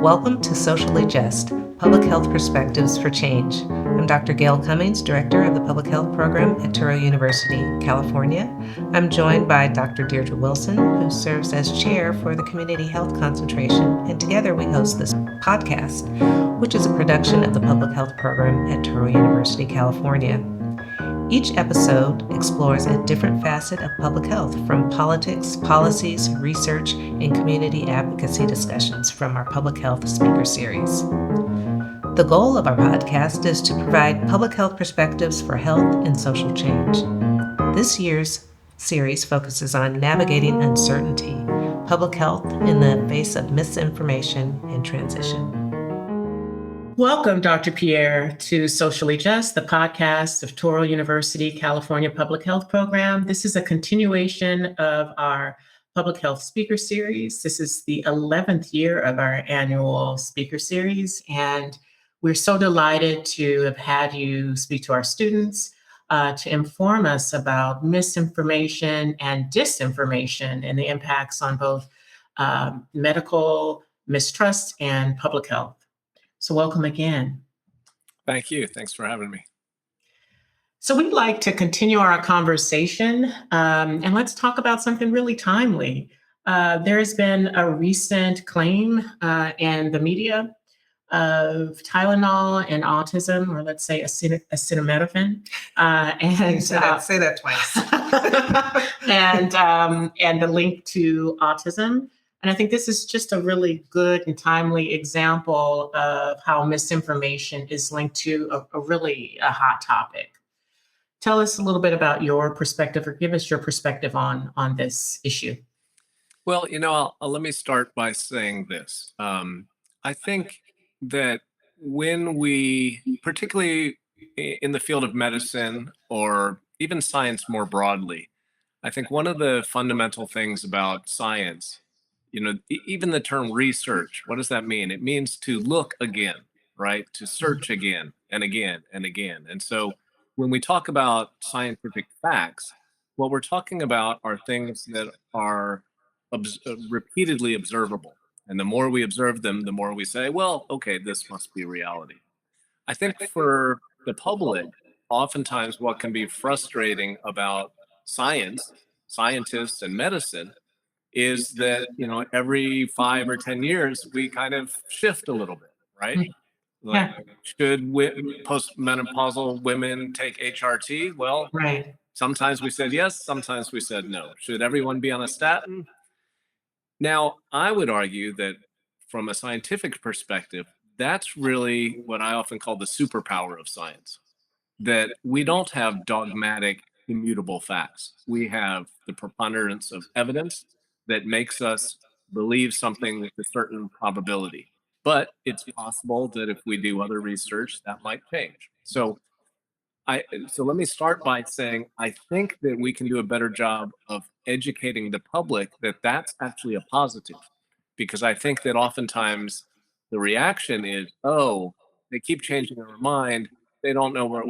Welcome to Socially Just, Public Health Perspectives for Change. I'm Dr. Gayle Cummings, Director of the Public Health Program at Touro University, California. I'm joined by Dr. Deirdra Wilson, who serves as Chair for the Community Health Concentration, and together we host this podcast, which is a production of the Public Health Program at Touro University, California. Each episode explores a different facet of public health, from politics, policies, research, and community advocacy discussions from our public health speaker series. The goal of our podcast is to provide public health perspectives for health and social change. This year's series focuses on navigating uncertainty, public health in the face of misinformation and transition. Welcome, Dr. Pierre, to Socially Just, the podcast of Touro University, California Public Health Program. This is a continuation of our public health speaker series. This is the 11th year of our annual speaker series, and we're so delighted to have had you speak to our students to inform us about misinformation and disinformation and the impacts on both medical mistrust and public health. So welcome again. Thank you. Thanks for having me. So we'd like to continue our conversation, and let's talk about something really timely. There has been a recent claim in the media of Tylenol and autism, or let's say acetaminophen. And say that twice. and the link to autism. And I think this is just a really good and timely example of how misinformation is linked to a really hot topic. Tell us a little bit about your perspective, or give us your perspective on this issue. Well, let me start by saying this. I think that when we, particularly in the field of medicine or even science more broadly, I think one of the fundamental things about science, even the term research, what does that mean? It means to look again, right? To search again and again and again. And so when we talk about scientific facts, what we're talking about are things that are repeatedly observable. And the more we observe them, the more we say, well, okay, this must be reality. I think for the public, oftentimes what can be frustrating about science, scientists, and medicine is that every 5 or 10 years we kind of shift a little bit, right? Like, should postmenopausal women take HRT? Well, Right. Sometimes we said yes, sometimes we said no. Should everyone be on a statin? Now, I would argue that from a scientific perspective, that's really what I often call the superpower of science. That we don't have dogmatic, immutable facts. We have the preponderance of evidence that makes us believe something with a certain probability. But it's possible that if we do other research, that might change. So let me start by saying I think that we can do a better job of educating the public that that's actually a positive, because I think that oftentimes the reaction is, oh, they keep changing their mind. They don't know what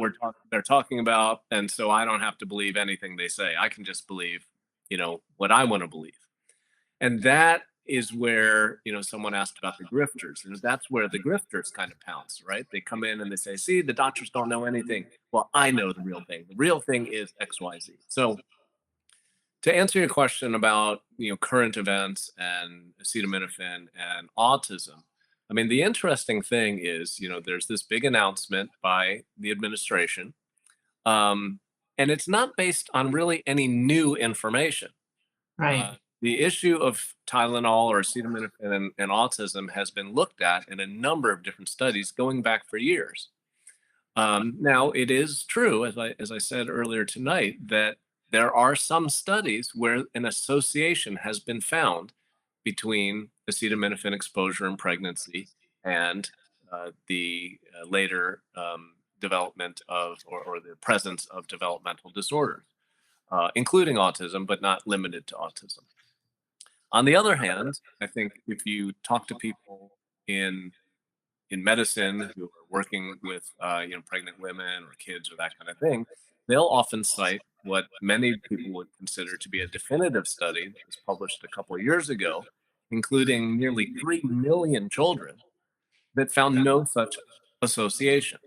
they're talking about, and so I don't have to believe anything they say. I can just believe, what I want to believe. And that is where, someone asked about the grifters, and that's where the grifters kind of pounce, right? They come in and they say, see, the doctors don't know anything. Well, I know the real thing. The real thing is XYZ. So to answer your question about, current events and acetaminophen and autism, I mean, the interesting thing is, there's this big announcement by the administration, and it's not based on really any new information. Right. The issue of Tylenol or acetaminophen and autism has been looked at in a number of different studies going back for years. Now, it is true, as I said earlier tonight, that there are some studies where an association has been found between acetaminophen exposure in pregnancy and the later development of or the presence of developmental disorders, including autism, but not limited to autism. On the other hand, I think if you talk to people in medicine who are working with pregnant women or kids or that kind of thing, they'll often cite what many people would consider to be a definitive study that was published a couple of years ago including nearly 3 million children, that found no such association.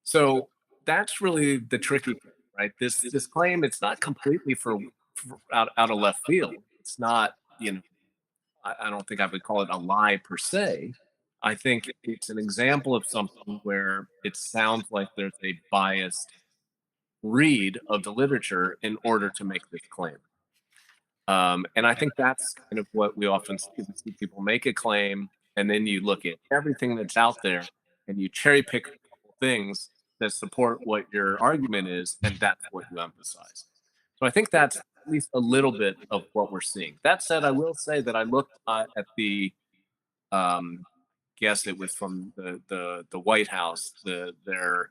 So that's really the tricky thing, right? This claim, it's not completely for out of left field. It's not, I don't think I would call it a lie per se. I think it's an example of something where it sounds like there's a biased read of the literature in order to make this claim. And I think that's kind of what we often see. We see people make a claim, and then you look at everything that's out there, and you cherry pick a couple things that support what your argument is, and that's what you emphasize. So I think that's at least a little bit of what we're seeing. That said, I will say that I looked at the um, guess it was from the White House, their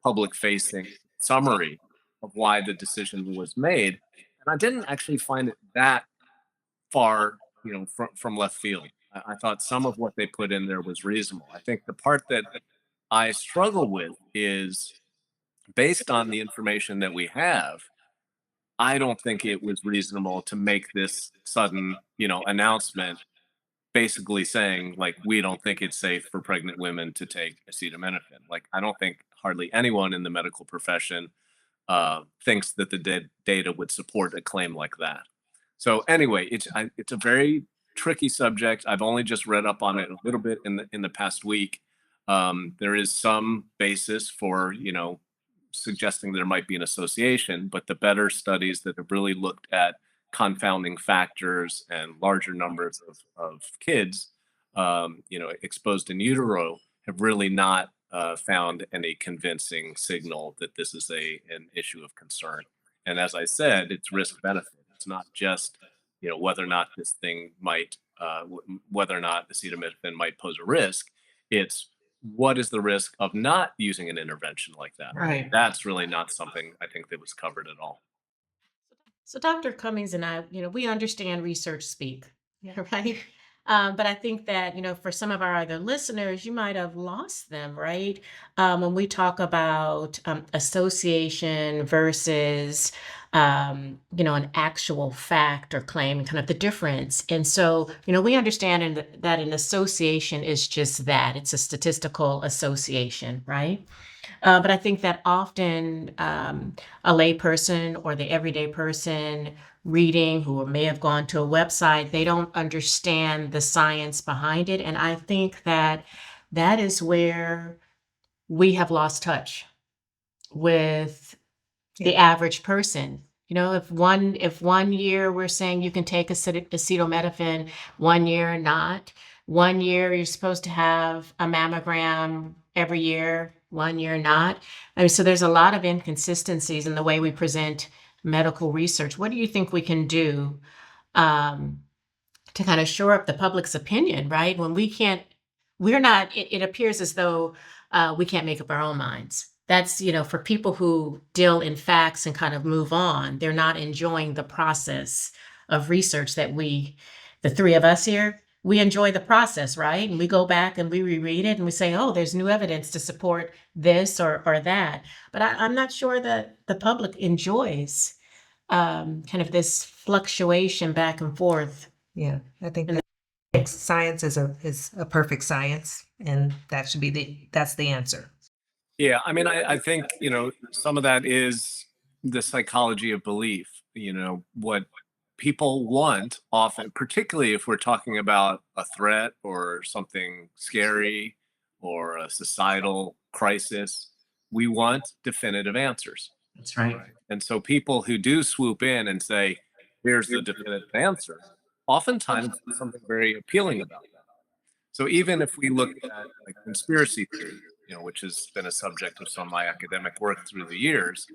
public facing summary of why the decision was made, and I didn't actually find it that far, from left field. I thought some of what they put in there was reasonable. I think the part that I struggle with is based on the information that we have. I don't think it was reasonable to make this sudden, announcement basically saying like we don't think it's safe for pregnant women to take acetaminophen. Like I don't think hardly anyone in the medical profession thinks that the data would support a claim like that. So anyway, it's a very tricky subject. I've only just read up on it a little bit in the past week. There is some basis for suggesting there might be an association, but the better studies that have really looked at confounding factors and larger numbers of kids, exposed in utero, have really not found any convincing signal that this is an issue of concern. And as I said, it's risk benefit. It's not just whether or not this thing might, whether or not acetaminophen might pose a risk. It's what is the risk of not using an intervention like that? Right. That's really not something I think that was covered at all. So Dr. Cummings and I, we understand research speak, right? But I think that, for some of our other listeners, you might have lost them, right? When we talk about association versus, an actual fact or claim and kind of the difference. And so, we understand that an association is just that. It's a statistical association, right? But I think that often a layperson or the everyday person reading who may have gone to a website, they don't understand the science behind it. And I think that that is where we have lost touch with the average person. If one year we're saying you can take acetaminophen, one year not. One year you're supposed to have a mammogram every year, one year not. I mean, so there's a lot of inconsistencies in the way we present medical research. What do you think we can do um, to kind of shore up the public's opinion, right? When we're not, it appears as though we can't make up our own minds. That's, for people who deal in facts and kind of move on, they're not enjoying the process of research that the three of us here, we enjoy the process, right? And we go back and we reread it and we say, oh, there's new evidence to support this or that. But I'm not sure that the public enjoys kind of this fluctuation back and forth. Yeah, I think science is a perfect science, and that's the answer. Yeah, I mean, I think, some of that is the psychology of belief. What people want often, particularly if we're talking about a threat or something scary or a societal crisis, we want definitive answers. That's right. And so people who do swoop in and say, here's the definitive answer, oftentimes there's something very appealing about that. So even if we look at like conspiracy theory, which has been a subject of some of my academic work through the years,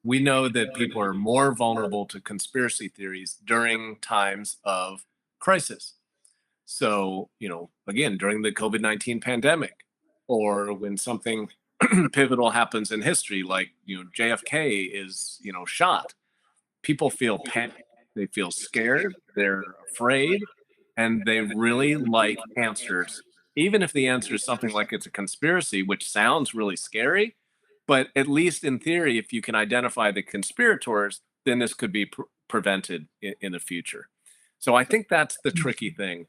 we know that people are more vulnerable to conspiracy theories during times of crisis. So, again, during the COVID-19 pandemic, or when something pivotal happens in history, like, JFK is, shot, people feel panic, they feel scared, they're afraid, and they really like answers. Even if the answer is something like it's a conspiracy, which sounds really scary, but at least in theory, if you can identify the conspirators, then this could be prevented in the future. So I think that's the tricky thing,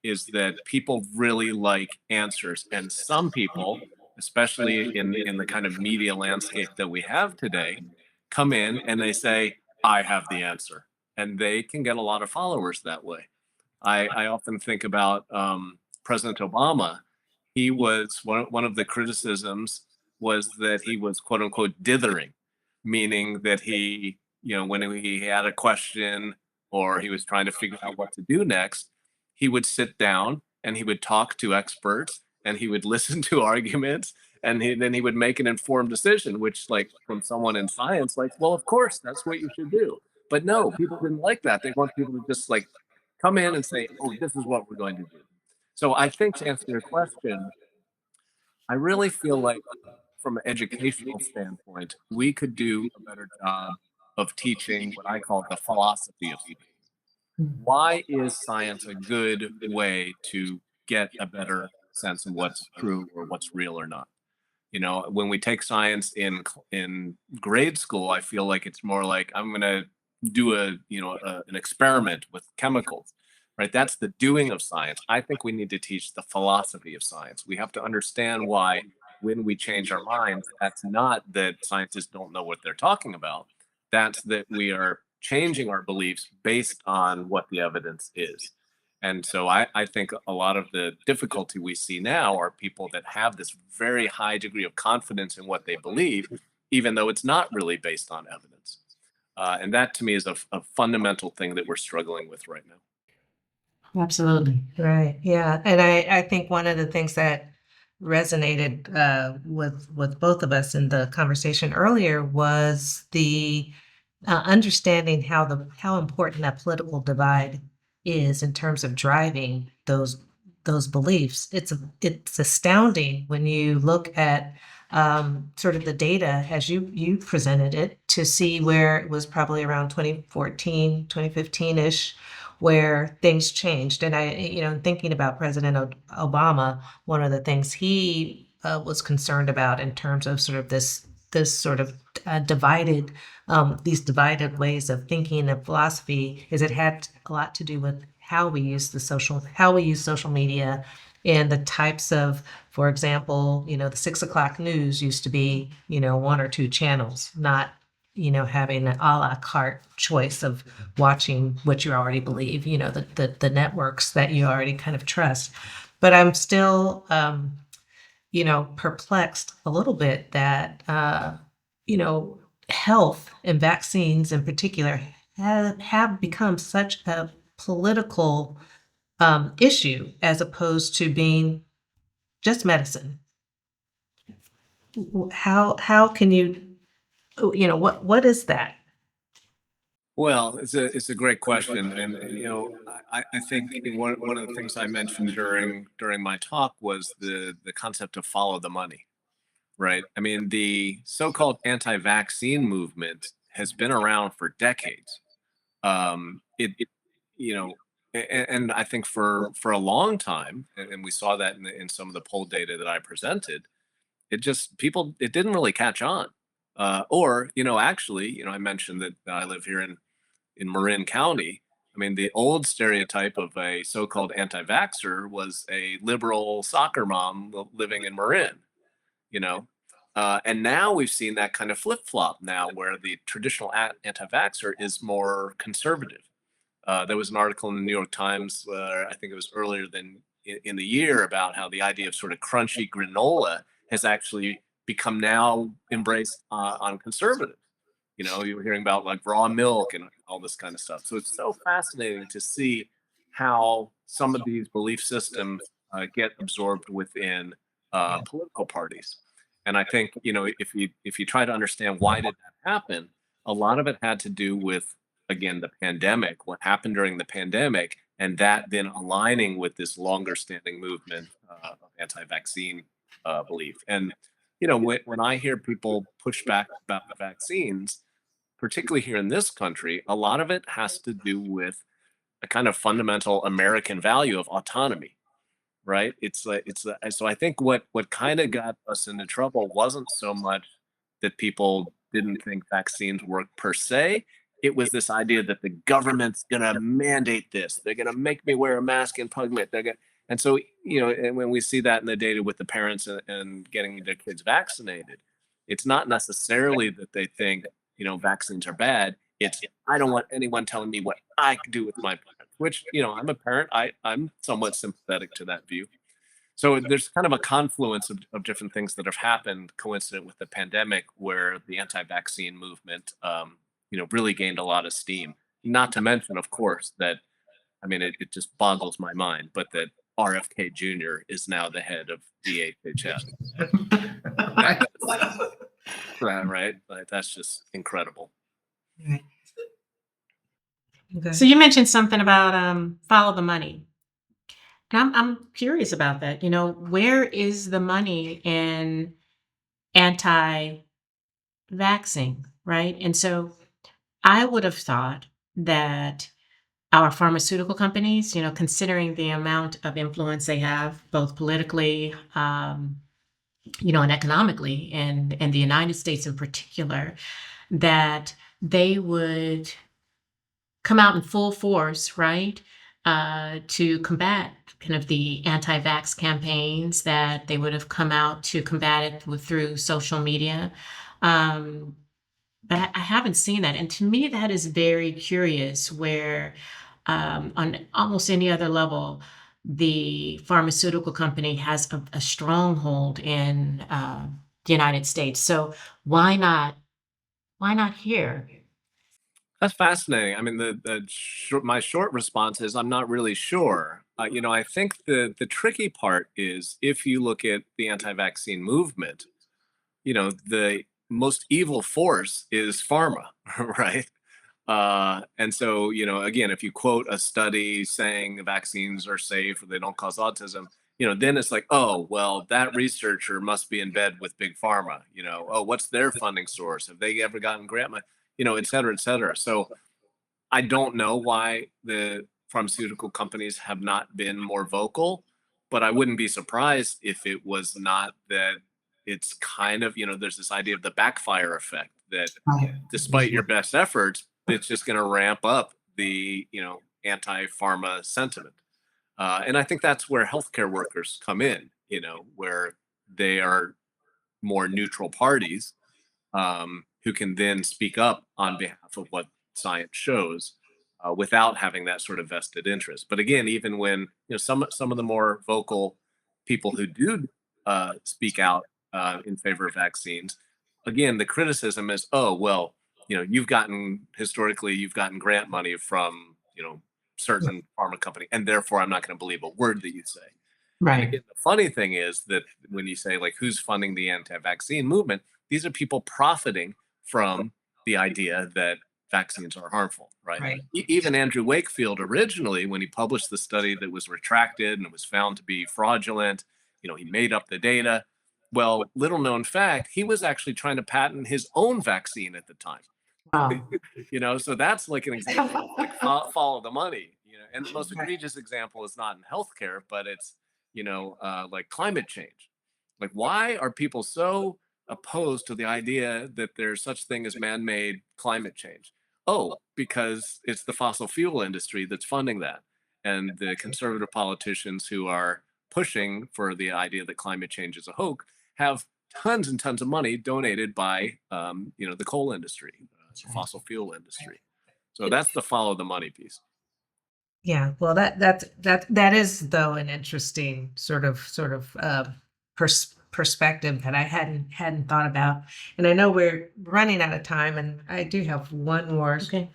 is that people really like answers, and some people, especially in the kind of media landscape that we have today, come in and they say, "I have the answer," and they can get a lot of followers that way. I often think about President Obama. He was one of the criticisms was that he was quote unquote dithering, meaning that he, when he had a question or he was trying to figure out what to do next, he would sit down and he would talk to experts and he would listen to arguments and then he would make an informed decision, which, like, from someone in science, like, well, of course, that's what you should do. But no, people didn't like that. They want people to just like come in and say, oh, this is what we're going to do. So I think to answer your question, I really feel like from an educational standpoint, we could do a better job of teaching what I call the philosophy of science. Why is science a good way to get a better sense of what's true or what's real or not? When we take science in grade school, I feel like it's more like I'm going to do an experiment with chemicals, right? That's the doing of science. I think we need to teach the philosophy of science. We have to understand why when we change our minds, that's not that scientists don't know what they're talking about. That's that we are changing our beliefs based on what the evidence is. And so I think a lot of the difficulty we see now are people that have this very high degree of confidence in what they believe, even though it's not really based on evidence. And that to me is a fundamental thing that we're struggling with right now. Absolutely. Right. Yeah. And I think one of the things that resonated with both of us in the conversation earlier was the understanding how important that political divide is in terms of driving those beliefs. It's astounding when you look at sort of the data as you presented it to see where it was probably around 2014, 2015-ish where things changed. And thinking about President Obama, one of the things he was concerned about in terms of sort of this sort of divided these divided ways of thinking and philosophy is it had a lot to do with how we use social media and the types of, for example, the 6 o'clock news used to be, one or two channels, not, having an a la carte choice of watching what you already believe, the networks that you already kind of trust. But I'm still, perplexed a little bit that, health and vaccines in particular have become such a political issue as opposed to being just medicine. How can you, what is that? Well, it's a great question, and I think one of the things I mentioned during my talk was the concept of follow the money, right? I mean, the so-called anti-vaccine movement has been around for decades. It you know, and I think for a long time, and we saw that in some of the poll data that I presented, it didn't really catch on. Or actually, I mentioned that I live here in Marin County. I mean, the old stereotype of a so-called anti-vaxxer was a liberal soccer mom living in Marin, you know. And now we've seen that kind of flip-flop now where the traditional anti-vaxxer is more conservative. There was an article in the New York Times where I think it was earlier than in the year about how the idea of sort of crunchy granola has actually become now embraced on conservatives. You were hearing about like raw milk and all this kind of stuff. So it's so fascinating to see how some of these belief systems get absorbed within political parties. And I think if you try to understand why did that happen, a lot of it had to do with, again, the pandemic, what happened during the pandemic, and that then aligning with this longer standing movement of anti-vaccine belief. And when I hear people push back about the vaccines, particularly here in this country, a lot of it has to do with a kind of fundamental American value of autonomy, right? So I think what kind of got us into trouble wasn't so much that people didn't think vaccines work per se, it was this idea that the government's going to mandate this. They're going to make me wear a mask in public. And so, and when we see that in the data with the parents and getting their kids vaccinated, it's not necessarily that they think, vaccines are bad. It's, I don't want anyone telling me what I can do with my parents, which, I'm a parent. I'm somewhat sympathetic to that view. So there's kind of a confluence of different things that have happened coincident with the pandemic where the anti-vaccine movement, really gained a lot of steam. Not to mention, of course, that, I mean, it just boggles my mind, but that RFK Jr. is now the head of DHHS. Right? Like, that's just incredible. Right. Okay. So you mentioned something about follow the money. And I'm curious about that. Where is the money in anti-vaxxing, right? And so I would have thought that our pharmaceutical companies, considering the amount of influence they have, both politically, and economically, in the United States in particular, that they would come out in full force, right, to combat kind of the anti-vax campaigns, that they would have come out to combat it through social media. But I haven't seen that. And to me, that is very curious, where on almost any other level, the pharmaceutical company has a stronghold in the United States. So why not here? That's fascinating. I mean, my short response is I'm not really sure. I think the tricky part is if you look at the anti-vaccine movement, the most evil force is pharma, right? And so, again, if you quote a study saying vaccines are safe or they don't cause autism, then it's like, oh, well, that researcher must be in bed with big pharma. Oh, what's their funding source? Have they ever gotten grant money? Et cetera, et cetera. So I don't know why the pharmaceutical companies have not been more vocal, but I wouldn't be surprised if it was not that it's kind of, there's this idea of the backfire effect that despite your best efforts, it's just going to ramp up the, anti-pharma sentiment. And I think that's where healthcare workers come in, where they are more neutral parties who can then speak up on behalf of what science shows without having that sort of vested interest. But again, even when some of the more vocal people who do speak out in favor of vaccines, again, the criticism is, oh well, you've gotten grant money from certain pharma company, and therefore I'm not going to believe a word that you say. And again, the funny thing is that when you say like who's funding the anti-vaccine movement, these are people profiting from the idea that vaccines are harmful, right? Even Andrew Wakefield originally, when he published the study that was retracted and it was found to be fraudulent, he made up the data. Well, little known fact, he was actually trying to patent his own vaccine at the time. Wow. So that's like an example of like follow the money, and the most egregious example is not in healthcare, but it's, like climate change. Like, why are people so opposed to the idea that there's such thing as man-made climate change? Oh, because it's the fossil fuel industry that's funding that. And the conservative politicians who are pushing for the idea that climate change is a hoax have tons and tons of money donated by, the coal industry, the fossil fuel industry. So that's the follow the money piece. Yeah, well, that is though an interesting sort of perspective that I hadn't thought about. And I know we're running out of time, and I do have one more Okay.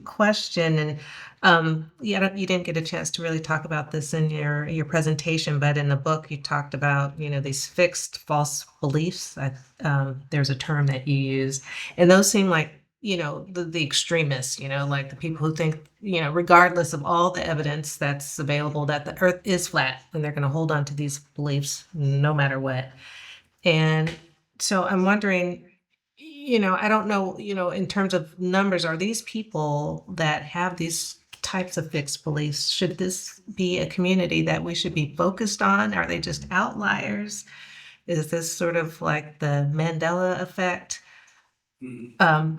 question. And you didn't get a chance to really talk about this in your presentation, but in the book you talked about these fixed false beliefs. There's a term that you use, and those seem like the extremists, like the people who think, regardless of all the evidence that's available, that the earth is flat, and they're going to hold on to these beliefs no matter what. And so I'm wondering, I don't know, in terms of numbers, are these people that have these types of fixed beliefs, should this be a community that we should be focused on? Are they just outliers? Is this sort of like the Mandela effect?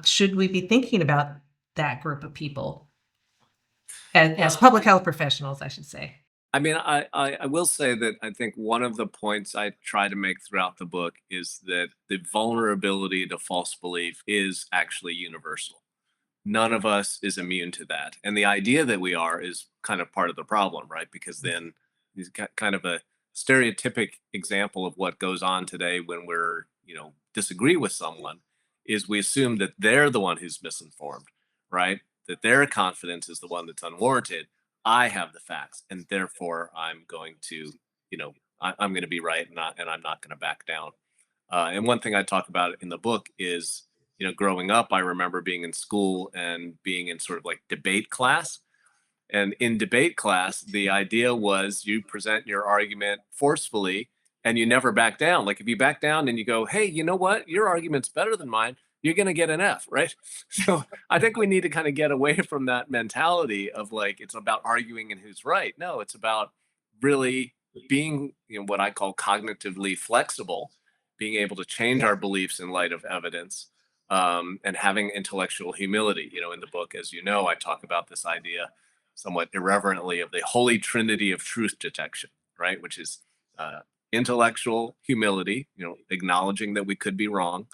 Should we be thinking about that group of people as public health professionals, I should say? I mean, I will say that I think one of the points I try to make throughout the book is that the vulnerability to false belief is actually universal. None of us is immune to that. And the idea that we are is kind of part of the problem, right? Because then it's kind of a stereotypic example of what goes on today when we're, disagree with someone is we assume that they're the one who's misinformed, right? That their confidence is the one that's unwarranted. I have the facts, and therefore I'm going to, I'm going to be right, and I'm not going to back down. And one thing I talk about in the book is, growing up, I remember being in school and being in sort of like debate class. And in debate class, the idea was you present your argument forcefully and you never back down. Like if you back down and you go, hey, you know what? Your argument's better than mine. You're going to get an F, right? So I think we need to kind of get away from that mentality of like, it's about arguing and who's right. No, it's about really being, what I call cognitively flexible, being able to change our beliefs in light of evidence, and having intellectual humility. In the book, as you know, I talk about this idea somewhat irreverently of the holy trinity of truth detection, right? Which is intellectual humility, acknowledging that we could be wrong,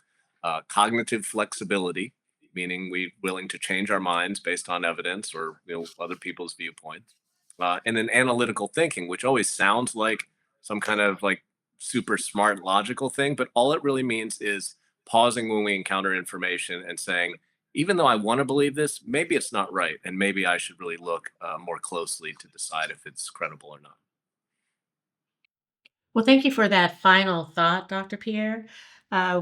cognitive flexibility, meaning we're willing to change our minds based on evidence or other people's viewpoints, and then analytical thinking, which always sounds like some kind of like super smart logical thing, but all it really means is pausing when we encounter information and saying, even though I want to believe this, maybe it's not right, and maybe I should really look more closely to decide if it's credible or not. Well, thank you for that final thought, Dr. Pierre.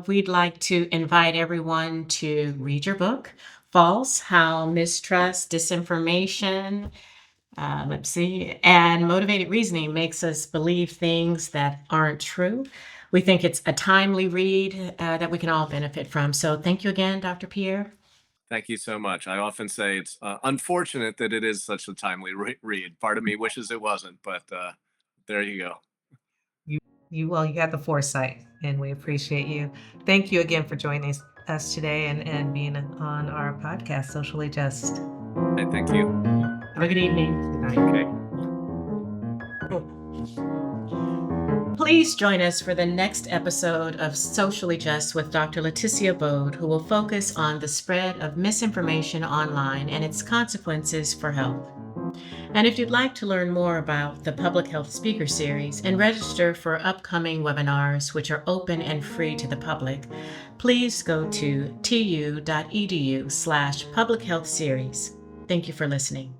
We'd like to invite everyone to read your book, False: How Mistrust, Disinformation, let's see, and Motivated Reasoning Makes Us Believe Things That Aren't True. We think it's a timely read that we can all benefit from. So thank you again, Dr. Pierre. Thank you so much. I often say it's unfortunate that it is such a timely read. Part of me wishes it wasn't, but there you go. You had the foresight, and we appreciate you. Thank you again for joining us today and being on our podcast, Socially Just. Hey, thank you. Have a good evening. Good night. Okay. Please join us for the next episode of Socially Just with Dr. Leticia Bode, who will focus on the spread of misinformation online and its consequences for health. And if you'd like to learn more about the Public Health Speaker Series and register for upcoming webinars, which are open and free to the public, please go to tu.edu/publichealthseries. Thank you for listening.